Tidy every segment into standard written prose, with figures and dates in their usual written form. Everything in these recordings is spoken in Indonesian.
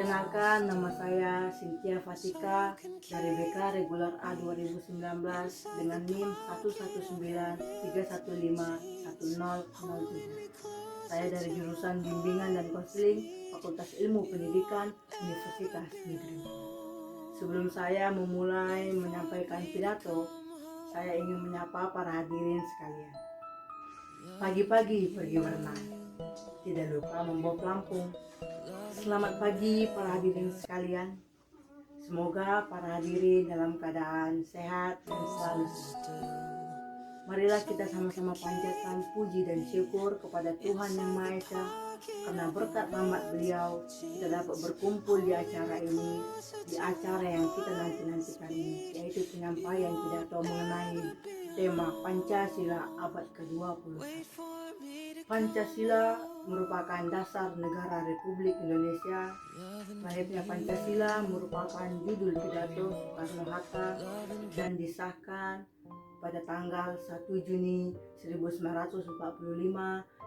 Perkenalkan, nama saya Cynthia Fatika dari BK Regular A 2019 dengan NIM 11931510003. Saya dari jurusan Bimbingan dan Konseling Fakultas Ilmu Pendidikan Universitas Negeri. Sebelum saya memulai menyampaikan pidato, saya ingin menyapa para hadirin sekalian. Pagi-pagi pergi berenang, tidak lupa membawa pelampung. Selamat pagi para hadirin sekalian. Semoga para hadirin dalam keadaan sehat dan selalu sehat. Marilah kita sama-sama panjatkan puji dan syukur kepada Tuhan Yang Maha Esa, karena berkat rahmat Beliau kita dapat berkumpul di acara ini, di acara yang kita nanti-nantikan ini, yaitu penyampaian pidato mengenai tema Pancasila abad ke-21. Pancasila merupakan dasar negara Republik Indonesia. Lahirnya Pancasila merupakan judul pidato Soekarno-Hatta dan disahkan pada tanggal 1 Juni 1945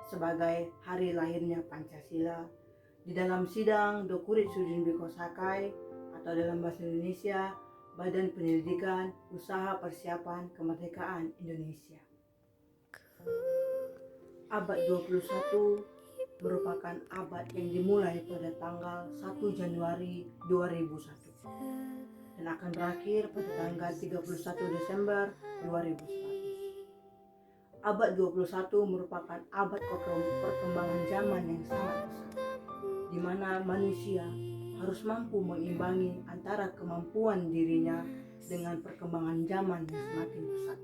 sebagai hari lahirnya Pancasila di dalam sidang Dokurit Sudin Biko Sakai, atau dalam bahasa Indonesia Badan Penyelidikan Usaha Persiapan Kemerdekaan Indonesia. Abad 21 merupakan abad yang dimulai pada tanggal 1 Januari 2001 dan akan berakhir pada tanggal 31 Desember 2001. Abad 21 merupakan abad perkembangan zaman yang sangat pesat, di mana manusia harus mampu mengimbangi antara kemampuan dirinya dengan perkembangan zaman yang semakin pesat.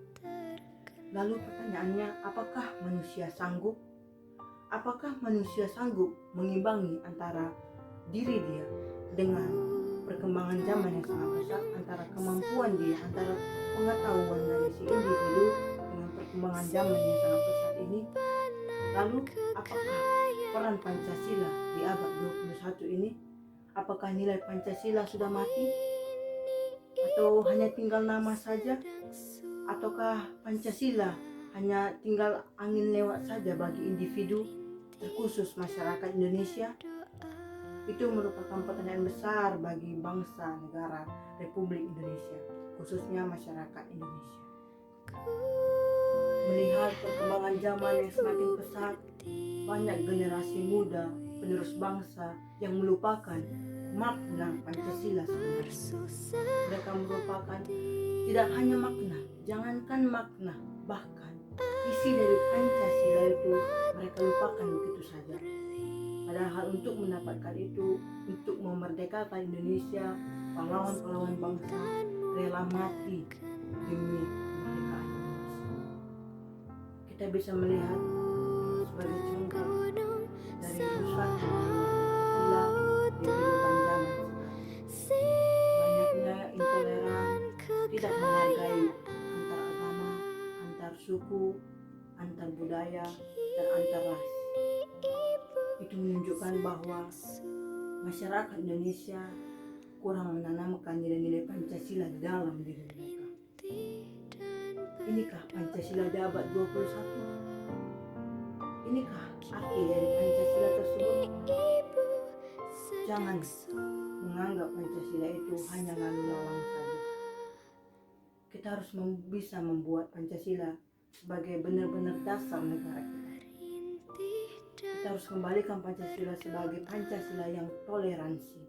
Lalu pertanyaannya, apakah manusia sanggup? Apakah manusia sanggup mengimbangi antara diri dia dengan perkembangan zaman yang sangat pesat, antara kemampuan dia, antara pengetahuan dari si individu dengan perkembangan zaman yang sangat pesat ini? Lalu apakah peran Pancasila di abad 21 ini? Apakah nilai Pancasila sudah mati? Atau hanya tinggal nama saja? Ataukah Pancasila hanya tinggal angin lewat saja bagi individu, terkhusus masyarakat Indonesia? Itu merupakan pertanyaan besar bagi bangsa negara Republik Indonesia, khususnya masyarakat Indonesia. Melihat perkembangan zaman yang semakin pesat, banyak generasi muda penerus bangsa yang melupakan makna Pancasila sebenarnya. Mereka merupakan tidak hanya makna, jangankan makna, bahkan isi dari Pancasila itu mereka lupakan begitu saja. Padahal untuk mendapatkan itu, untuk memerdekakan Indonesia, pahlawan-pahlawan bangsa rela mati demi kemerdekaan Indonesia. Kita bisa melihat sebagai contoh dari rusak Pancasila di kehidupan zaman sekarang. Banyaknya intoleran, tidak menghargai antar agama, antar suku, antar budaya, dan antar ras. Itu menunjukkan bahwa masyarakat Indonesia kurang menanamkan nilai-nilai Pancasila di dalam diri mereka. Inikah Pancasila di abad 21? Inikah arti dari Pancasila tersebut? Jangan menganggap Pancasila itu hanya lalu lalang saja. Kita harus bisa membuat Pancasila sebagai benar-benar dasar negara kita. Kita harus kembalikan Pancasila sebagai Pancasila yang toleransi,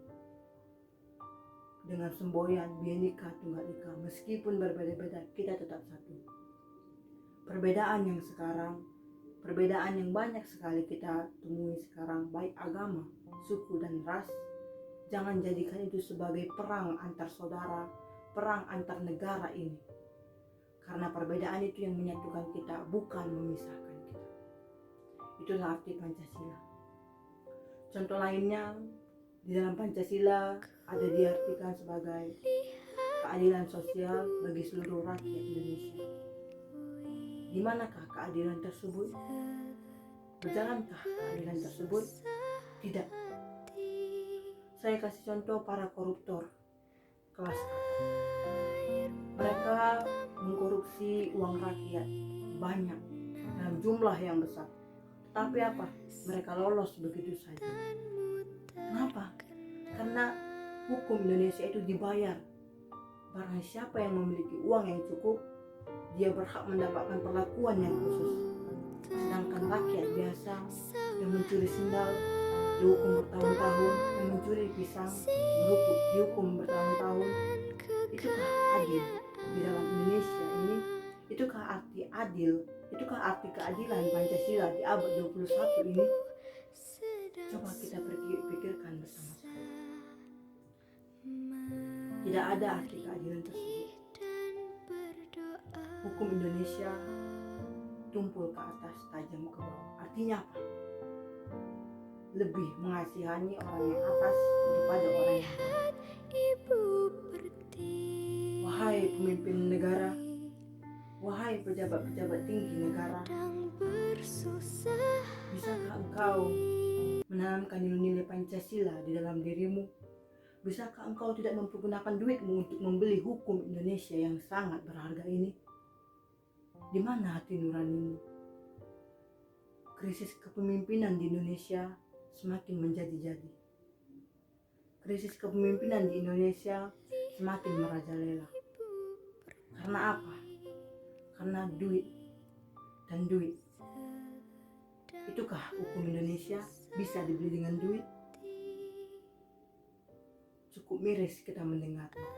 dengan semboyan Bhinneka Tunggal Ika. Meskipun berbeda-beda, kita tetap satu. Perbedaan yang banyak sekali kita temui sekarang, baik agama, suku, dan ras, jangan jadikan itu sebagai perang antar saudara, perang antar negara ini. Karena perbedaan itu yang menyatukan kita, bukan memisahkan kita. Itulah arti Pancasila. Contoh lainnya, di dalam Pancasila ada diartikan sebagai keadilan sosial bagi seluruh rakyat Indonesia. Di manakah keadilan tersebut? Berjalankah keadilan tersebut? Tidak. Saya kasih contoh para koruptor kelas atas. Mereka mengkorupsi uang rakyat banyak dalam jumlah yang besar. Tapi apa? Mereka lolos begitu saja. Kenapa? Karena hukum Indonesia itu dibayar. Barang siapa yang memiliki uang yang cukup, dia berhak mendapatkan perlakuan yang khusus. Sedangkan rakyat biasa yang mencuri sendal dihukum bertahun-tahun, yang mencuri pisang dihukum bertahun-tahun. Itukah adil di dalam Indonesia ini? Itukah arti adil? Itukah arti keadilan Pancasila di abad 21 ini? Coba kita pikirkan bersama-sama. Tidak ada arti keadilan tersebut. Hukum Indonesia tumpul ke atas, tajam ke bawah. Artinya apa? Lebih mengasihani orang yang atas daripada orang yang bawah. Wahai pemimpin negara, wahai pejabat-pejabat tinggi negara, bisakah engkau menanamkan nilai-nilai Pancasila di dalam dirimu? Bisakah engkau tidak mempergunakan duitmu untuk membeli hukum Indonesia yang sangat berharga ini? Di mana hati nuranimu? Krisis kepemimpinan di Indonesia semakin menjadi-jadi. Krisis kepemimpinan di Indonesia semakin merajalela. Karena apa? Karena duit dan duit. Itukah hukum Indonesia bisa dibeli dengan duit? Cukup miris kita mendengarnya.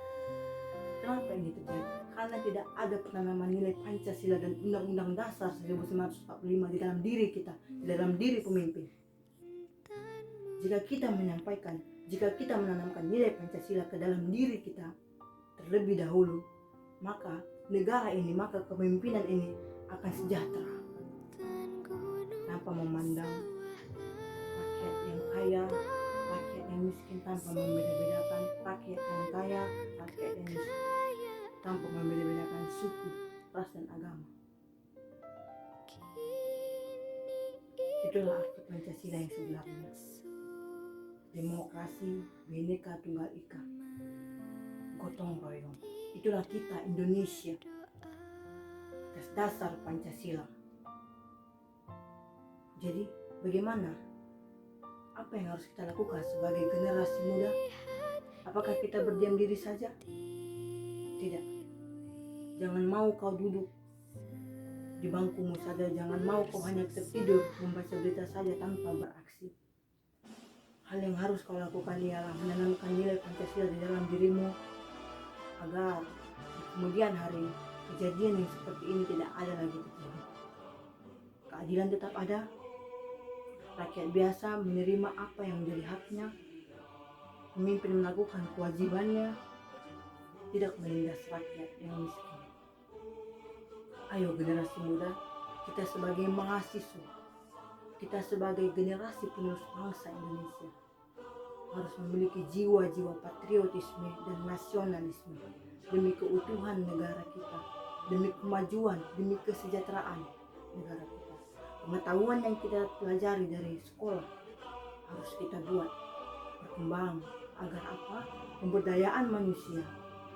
Kenapa ini terjadi? Karena tidak ada penanaman nilai Pancasila dan Undang-Undang Dasar 1945 di dalam diri kita, di dalam diri pemimpin. Jika kita menyampaikan, jika kita menanamkan nilai Pancasila ke dalam diri kita terlebih dahulu, maka negara ini, maka kepemimpinan ini akan sejahtera tanpa memandang rakyat yang kaya, rakyat yang miskin, tanpa membeda-bedakan rakyat yang kaya, rakyat yang miskin, tanpa membeda-bedakan suku, ras dan agama. Itulah arti Pancasila yang sebenarnya. Demokrasi, Bhinneka Tunggal Ika, gotong royong. Itulah kita Indonesia atas dasar Pancasila. Jadi bagaimana? Apa yang harus kita lakukan sebagai generasi muda? Apakah kita berdiam diri saja? Tidak. Jangan mau kau duduk di bangkumu saja. Jangan mau kau hanya tertidur membaca berita saja tanpa beraksi. Hal yang harus kau lakukan ialah menanamkan nilai Pancasila di dalam dirimu agar kemudian hari kejadian yang seperti ini tidak ada lagi terjadi. Keadilan tetap ada. Rakyat biasa menerima apa yang menjadi haknya. Pemimpin melakukan kewajibannya, tidak menindas rakyat yang miskin. Ayo generasi muda, kita sebagai mahasiswa, kita sebagai generasi penerus bangsa Indonesia harus memiliki jiwa-jiwa patriotisme dan nasionalisme demi keutuhan negara kita, demi kemajuan, demi kesejahteraan negara kita. Pengetahuan yang kita pelajari dari sekolah harus kita buat berkembang agar apa? Pemberdayaan manusia,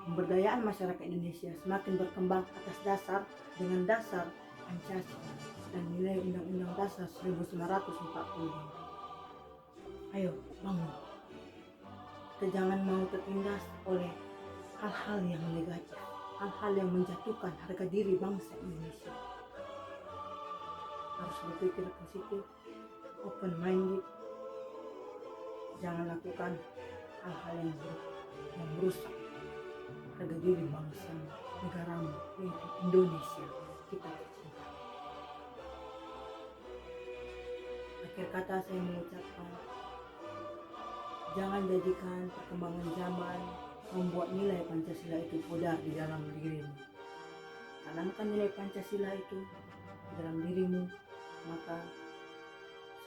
pemberdayaan masyarakat Indonesia semakin berkembang atas dasar dengan dasar Pancasila dan nilai Undang-Undang Dasar 1945. Ayo bangun. Kita jangan mau tertindas oleh hal-hal yang negatif, hal-hal yang menjatuhkan harga diri bangsa Indonesia. Harus berpikir positif, open minded. Jangan lakukan hal-hal yang buruk, yang merusak harga diri bangsa negaramu, yaitu Indonesia kita tercinta. Akhir kata saya mengucapkan, jangan jadikan perkembangan zaman membuat nilai Pancasila itu pudar di dalam dirimu. Tanamkan nilai Pancasila itu di dalam dirimu, maka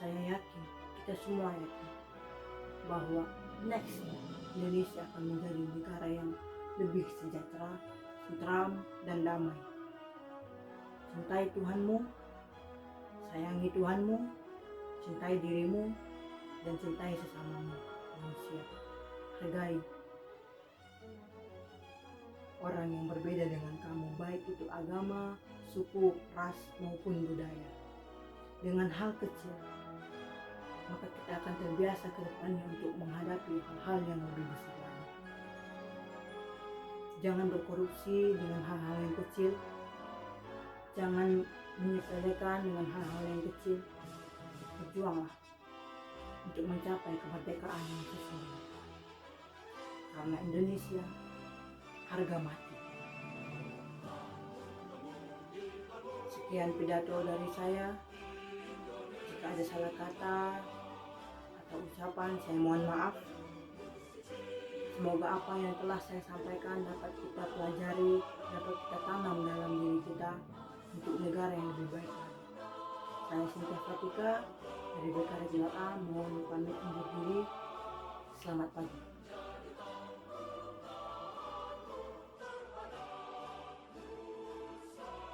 saya yakin, kita semua yakin bahwa next Indonesia akan menjadi negara yang lebih sejahtera, tentram, dan damai. Cintai Tuhanmu, sayangi Tuhanmu, cintai dirimu, dan cintai sesamamu manusia. Hargai orang yang berbeda dengan kamu, baik itu agama, suku, ras, maupun budaya. Dengan hal kecil, maka kita akan terbiasa ke depannya untuk menghadapi hal-hal yang lebih besar lagi. Jangan berkorupsi dengan hal-hal yang kecil, jangan menyepelekan dengan hal-hal yang kecil. Berjuanglah untuk mencapai kemerdekaan yang sesungguhnya. Karena Indonesia harga mati. Sekian pidato dari saya. Jika ada salah kata atau ucapan, saya mohon maaf. Semoga apa yang telah saya sampaikan dapat kita pelajari, dapat kita tanam dalam diri kita untuk negara yang lebih baik lagi. Saya Cynthia Fatika dari BK Regional A, mohon pamit undur diri. Selamat pagi.